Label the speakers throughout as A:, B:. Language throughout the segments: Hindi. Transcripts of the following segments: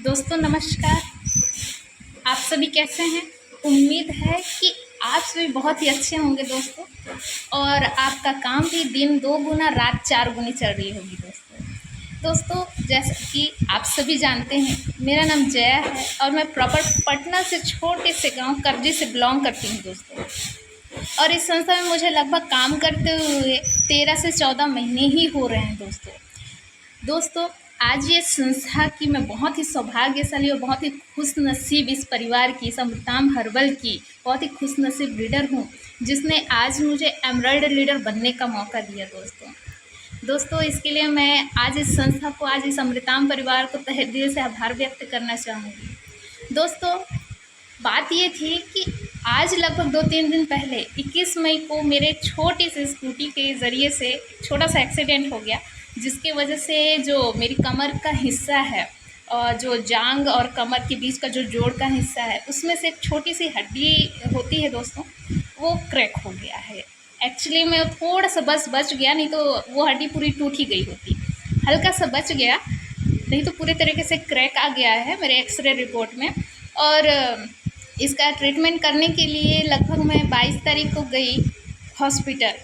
A: दोस्तों नमस्कार। आप सभी कैसे हैं? उम्मीद है कि आप सभी बहुत ही अच्छे होंगे दोस्तों। और आपका काम भी दिन 2 गुना रात 4 गुनी चल रही होगी दोस्तों। जैसा कि आप सभी जानते हैं, मेरा नाम जया है और मैं प्रॉपर पटना से छोटे से गांव करजी से बिलोंग करती हूं दोस्तों। और इस संस्था में मुझे लगभग काम करते हुए 13 से 14 महीने ही हो रहे हैं दोस्तों। आज ये संस्था की मैं बहुत ही सौभाग्यशाली और बहुत ही खुशनसीब इस परिवार की, इस अमृताम हर्बल की बहुत ही खुशनसीब लीडर हूँ, जिसने आज मुझे एमरल्ड लीडर बनने का मौका दिया दोस्तों। इसके लिए मैं आज इस संस्था को, आज इस अमृताम परिवार को तहे दिल से आभार व्यक्त करना चाहूँगी दोस्तों। बात ये थी कि आज लगभग 2-3 दिन पहले 21 मई को मेरे छोटी सी स्कूटी के ज़रिए से छोटा सा एक्सीडेंट हो गया, जिसके वजह से जो मेरी कमर का हिस्सा है और जो जांग और कमर के बीच का जो जोड़ का हिस्सा है, उसमें से एक छोटी सी हड्डी होती है दोस्तों, वो क्रैक हो गया है। एक्चुअली मैं थोड़ा सा बस बच गया, नहीं तो वो हड्डी पूरी टूट ही गई होती। हल्का सा बच गया, नहीं तो पूरे तरीके से क्रैक आ गया है मेरे एक्सरे रिपोर्ट में। और इसका ट्रीटमेंट करने के लिए लगभग मैं 22 तारीख को गई हॉस्पिटल।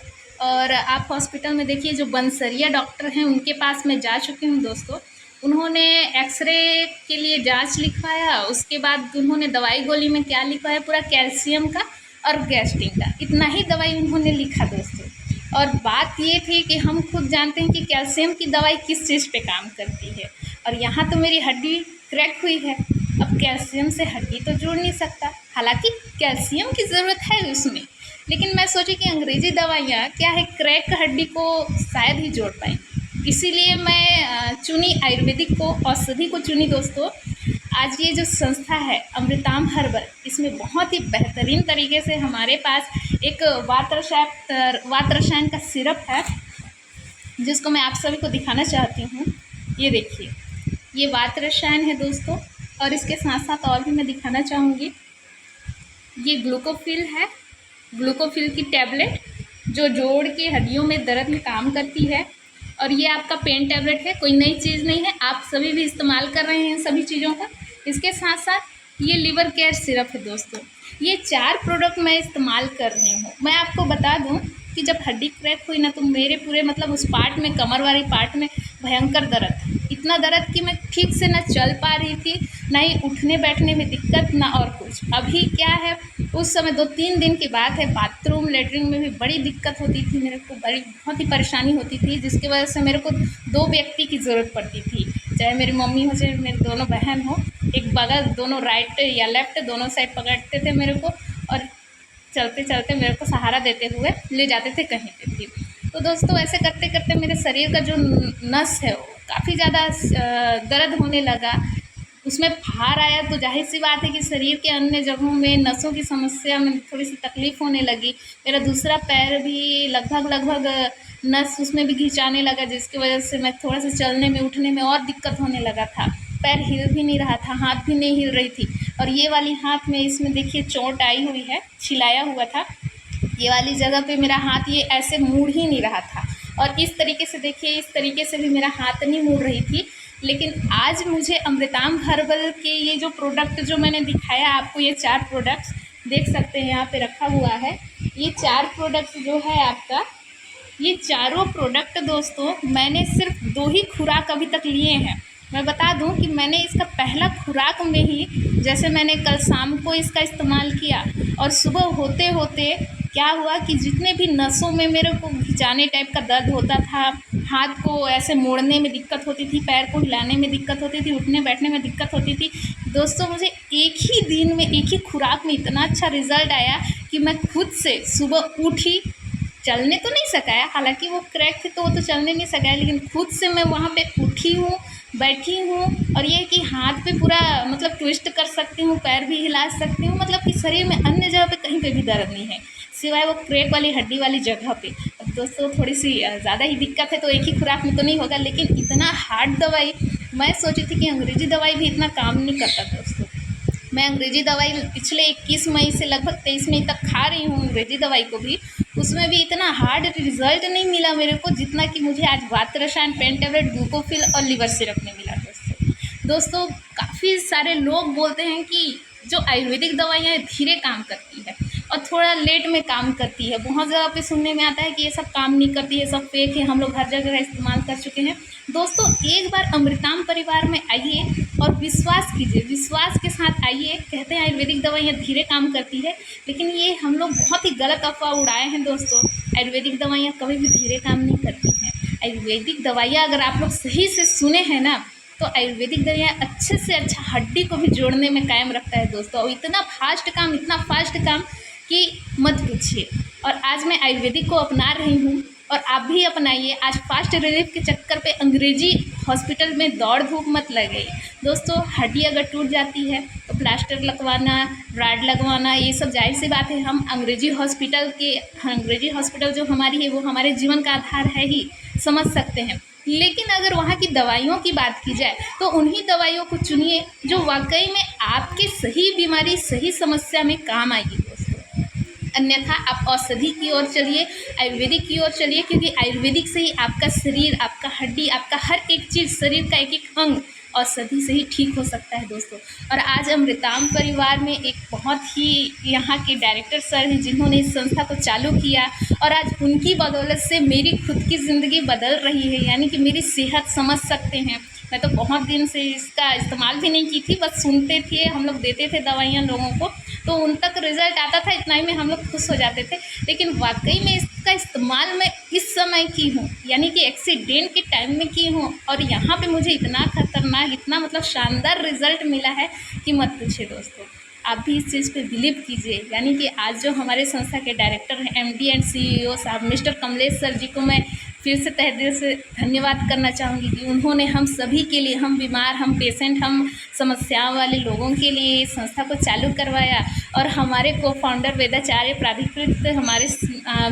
A: और आप हॉस्पिटल में देखिए, जो बंसरिया डॉक्टर हैं उनके पास मैं जा चुकी हूँ दोस्तों। उन्होंने एक्सरे के लिए जांच लिखवाया, उसके बाद उन्होंने दवाई गोली में क्या लिखवाया, पूरा कैल्शियम का और गैस्ट्रिक का, इतना ही दवाई उन्होंने लिखा दोस्तों। और बात ये थी कि हम खुद जानते हैं कि कैल्शियम की दवाई किस चीज़ पे काम करती है, और यहाँ तो मेरी हड्डी क्रैक हुई है। अब कैल्शियम से हड्डी तो जोड़ नहीं सकता, हालांकि कैल्शियम की ज़रूरत है उसमें, लेकिन मैं सोची कि अंग्रेज़ी दवाइयाँ क्या है, क्रैक हड्डी को शायद ही जोड़ पाएंगी। इसीलिए मैं चुनी आयुर्वेदिक को, औषधि को चुनी दोस्तों। आज ये जो संस्था है अमृताम हर्बल, इसमें बहुत ही बेहतरीन तरीके से हमारे पास एक वात रसायन का सिरप है, जिसको मैं आप सभी को दिखाना चाहती हूँ। ये देखिए, ये वात रसायन है दोस्तों। और इसके साथ साथ और भी मैं दिखाना चाहूँगी, ये ग्लूकोफिल है, ग्लूकोफिल की टैबलेट जो जोड़ के हड्डियों में दर्द में काम करती है। और ये आपका पेन टैबलेट है, कोई नई चीज़ नहीं है, आप सभी भी इस्तेमाल कर रहे हैं सभी चीज़ों का। इसके साथ साथ ये लिवर केयर सिरप है दोस्तों। ये 4 प्रोडक्ट मैं इस्तेमाल कर रही हूँ। मैं आपको बता दूँ कि जब हड्डी क्रैक हुई ना, तो मेरे पूरे मतलब उस पार्ट में, कमर वाली पार्ट में भयंकर दर्द था। इतना दर्द कि मैं ठीक से ना चल पा रही थी, ना ही उठने बैठने में दिक्कत, ना और कुछ। अभी क्या है, उस समय 2-3 दिन की बात है, बाथरूम लेटरिन में भी बड़ी दिक्कत होती थी मेरे को, बहुत ही परेशानी होती थी, जिसकी वजह से मेरे को 2 व्यक्ति की ज़रूरत पड़ती थी, चाहे मेरी मम्मी हो, चाहे मेरी दोनों बहन हो। एक बगल, दोनों राइट या लेफ्ट, दोनों साइड पकड़ते थे मेरे को, और चलते चलते मेरे को सहारा देते हुए ले जाते थे कहीं पे भी। तो दोस्तों, ऐसे करते करते मेरे शरीर का जो नस है वो काफ़ी ज़्यादा दर्द होने लगा, उसमें फाड़ आया। तो जाहिर सी बात है कि शरीर के अन्य जगहों में नसों की समस्या में थोड़ी सी तकलीफ़ होने लगी। मेरा दूसरा पैर भी लगभग नस उसमें भी खिंचाने लगा, जिसकी वजह से मैं थोड़ा सा चलने में, उठने में और दिक्कत होने लगा था। पैर हिल भी नहीं रहा था, हाथ भी नहीं हिल रही थी। और ये वाली हाथ में, इसमें देखिए चोट आई हुई है, छिलाया हुआ था। ये वाली जगह पे मेरा हाथ ये ऐसे मुड़ ही नहीं रहा था। और इस तरीके से देखिए, इस तरीके से भी मेरा हाथ नहीं मुड़ रही थी। लेकिन आज मुझे अमृताम हर्बल के ये जो प्रोडक्ट जो मैंने दिखाया आपको, ये 4 प्रोडक्ट्स देख सकते हैं यहाँ पे रखा हुआ है। ये 4 प्रोडक्ट जो है आपका, ये चारों प्रोडक्ट दोस्तों मैंने सिर्फ 2 ही खुराक अभी तक लिए हैं। मैं बता दूं कि मैंने इसका पहला खुराक में ही, जैसे मैंने कल शाम को इसका इस्तेमाल किया, और सुबह होते होते क्या हुआ कि जितने भी नसों में मेरे को खिंचाने टाइप का दर्द होता था, हाथ को ऐसे मोड़ने में दिक्कत होती थी, पैर को हिलाने में दिक्कत होती थी, उठने बैठने में दिक्कत होती थी दोस्तों, मुझे एक ही दिन में, एक ही खुराक में इतना अच्छा रिज़ल्ट आया कि मैं खुद से सुबह उठी। चलने तो नहीं सकाया, हालांकि वो क्रैक थी तो वो तो चलने नहीं सकाया, लेकिन खुद से मैं वहाँ पे उठी हूँ, बैठी हूँ। और ये कि हाथ पे पूरा मतलब ट्विस्ट कर सकती हूँ, पैर भी हिला सकती हूँ, मतलब कि शरीर में अन्य जगह पे कहीं पे भी दर्द नहीं है, सिवाय वो क्रैक वाली हड्डी वाली जगह पे। अब दोस्तों थोड़ी सी ज़्यादा ही दिक्कत है, तो एक ही खुराक में तो नहीं होगा, लेकिन इतना हार्ड दवाई, मैं सोची थी कि अंग्रेज़ी दवाई भी इतना काम नहीं करता दोस्तों। मैं अंग्रेज़ी दवाई पिछले 21 मई से लगभग 23 मई तक खा रही हूँ अंग्रेज़ी दवाई को भी, उसमें भी इतना हार्ड रिजल्ट नहीं मिला मेरे को, जितना कि मुझे आज वात रसायन, पेन टैबलेट, ग्लूकोफिल और लिवर सिरप में मिला दोस्तों काफ़ी सारे लोग बोलते हैं कि जो आयुर्वेदिक दवाइयाँ धीरे काम करती है और थोड़ा लेट में काम करती है। बहुत जगह पे सुनने में आता है कि ये सब काम नहीं करती है, सब फेक है, हम लोग हर जगह इस्तेमाल कर चुके हैं। दोस्तों एक बार अमृताम परिवार में आइए और विश्वास कीजिए, विश्वास के साथ आइए। कहते हैं आयुर्वेदिक दवाइयाँ धीरे काम करती है, लेकिन ये हम लोग बहुत ही गलत अफवाह उड़ाए हैं दोस्तों। आयुर्वेदिक दवाइयाँ कभी भी धीरे काम नहीं करती हैं। आयुर्वेदिक दवाइयाँ अगर आप लोग सही से सुने हैं ना, तो आयुर्वेदिक दवाइयाँ अच्छे से अच्छा हड्डी को भी जोड़ने में कायम रखता है दोस्तों। और इतना फास्ट काम कि मत पूछिए। और आज मैं आयुर्वेदिक को अपना रही हूँ और आप भी अपनाइए। आज फास्ट रिलीफ के चक्कर पे अंग्रेजी हॉस्पिटल में दौड़ धूप मत लगाइए दोस्तों। हड्डी अगर टूट जाती है तो प्लास्टर लगवाना, रॉड लगवाना, ये सब जाहिर सी बात है। हम अंग्रेजी हॉस्पिटल जो हमारी है वो हमारे जीवन का आधार है ही, समझ सकते हैं। लेकिन अगर वहाँ की दवाइयों की बात की जाए तो उन्हीं दवाइयों को चुनिए जो वाकई में आपकी सही बीमारी, सही समस्या में काम आएगी दोस्तों। अन्यथा आप औषधि की ओर चलिए, आयुर्वेदिक की ओर चलिए, क्योंकि आयुर्वेदिक से ही आपका शरीर, आपका हड्डी, आपका हर एक चीज़, शरीर का एक एक अंग औषधि से ही ठीक हो सकता है दोस्तों। और आज अमृताम परिवार में एक बहुत ही यहाँ के डायरेक्टर सर हैं जिन्होंने इस संस्था को चालू किया, और आज उनकी बदौलत से मेरी खुद की ज़िंदगी बदल रही है। यानी कि मेरी सेहत समझ सकते हैं। मैं तो बहुत दिन से इसका इस्तेमाल भी नहीं की थी, बस सुनते थे, हम लोग देते थे दवाइयाँ लोगों को, तो उन तक रिज़ल्ट आता था, इतना ही में हम लोग खुश हो जाते थे। लेकिन वाकई में इसका इस्तेमाल मैं इस समय की हूँ, यानी कि एक्सीडेंट के टाइम में की हूँ, और यहाँ पे मुझे इतना खतरनाक, इतना मतलब शानदार रिज़ल्ट मिला है कि मत पूछिए दोस्तों। आप भी इस चीज़ पे बिलीव कीजिए। यानी कि आज जो हमारे संस्था के डायरेक्टर हैं, MD एंड CEO साहब मिस्टर कमलेश सर जी को मैं फिर से तहे दिल से धन्यवाद करना चाहूँगी कि उन्होंने हम सभी के लिए, हम बीमार, हम पेशेंट, हम समस्याओं वाले लोगों के लिए इस संस्था को चालू करवाया। और हमारे को फाउंडर वेदाचार्य प्राधिकृत हमारे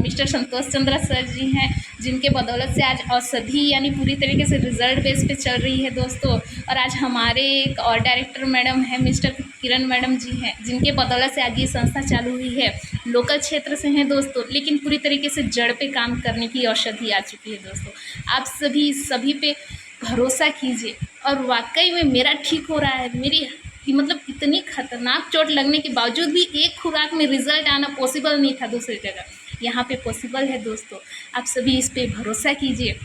A: मिस्टर संतोष चंद्र सर जी हैं, जिनके बदौलत से आज औषधि यानी पूरी तरीके से रिजल्ट बेस पे चल रही है दोस्तों। और आज हमारे एक और डायरेक्टर मैडम है मिस्टर किरण मैडम जी हैं, जिनके बदौलत से आज ये संस्था चालू हुई है। लोकल क्षेत्र से हैं दोस्तों, लेकिन पूरी तरीके से जड़ पे काम करने की औषधि आ चुकी है दोस्तों। आप सभी पे भरोसा कीजिए, और वाकई में मेरा ठीक हो रहा है। मेरी मतलब इतनी खतरनाक चोट लगने के बावजूद भी एक खुराक में रिजल्ट आना पॉसिबल नहीं था दूसरी जगह, यहाँ पे पॉसिबल है दोस्तों। आप सभी इस पे भरोसा कीजिए,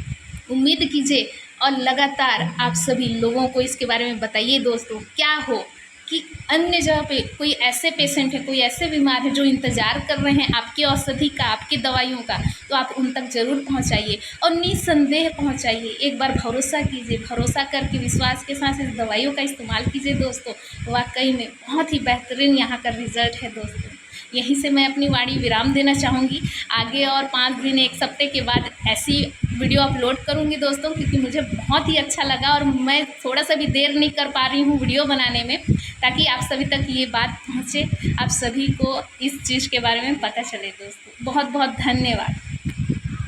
A: उम्मीद कीजिए, और लगातार आप सभी लोगों को इसके बारे में बताइए दोस्तों। क्या हो कि अन्य जगह पे कोई ऐसे पेशेंट है, कोई ऐसे बीमार है जो इंतज़ार कर रहे हैं आपकी औषधि का, आपकी दवाइयों का, तो आप उन तक ज़रूर पहुंचाइए और निसंदेह पहुंचाइए। एक बार भरोसा कीजिए, भरोसा करके विश्वास के साथ इस दवाइयों का इस्तेमाल कीजिए दोस्तों। वाकई में बहुत ही बेहतरीन यहाँ का रिज़ल्ट है दोस्तों। यहीं से मैं अपनी वाणी विराम देना चाहूँगी। आगे और 5 दिन, 1 हफ्ते के बाद ऐसी वीडियो अपलोड करूँगी दोस्तों, क्योंकि मुझे बहुत ही अच्छा लगा और मैं थोड़ा सा भी देर नहीं कर पा रही हूँ वीडियो बनाने में, ताकि आप सभी तक ये बात पहुँचे, आप सभी को इस चीज़ के बारे में पता चले दोस्तों। बहुत बहुत धन्यवाद।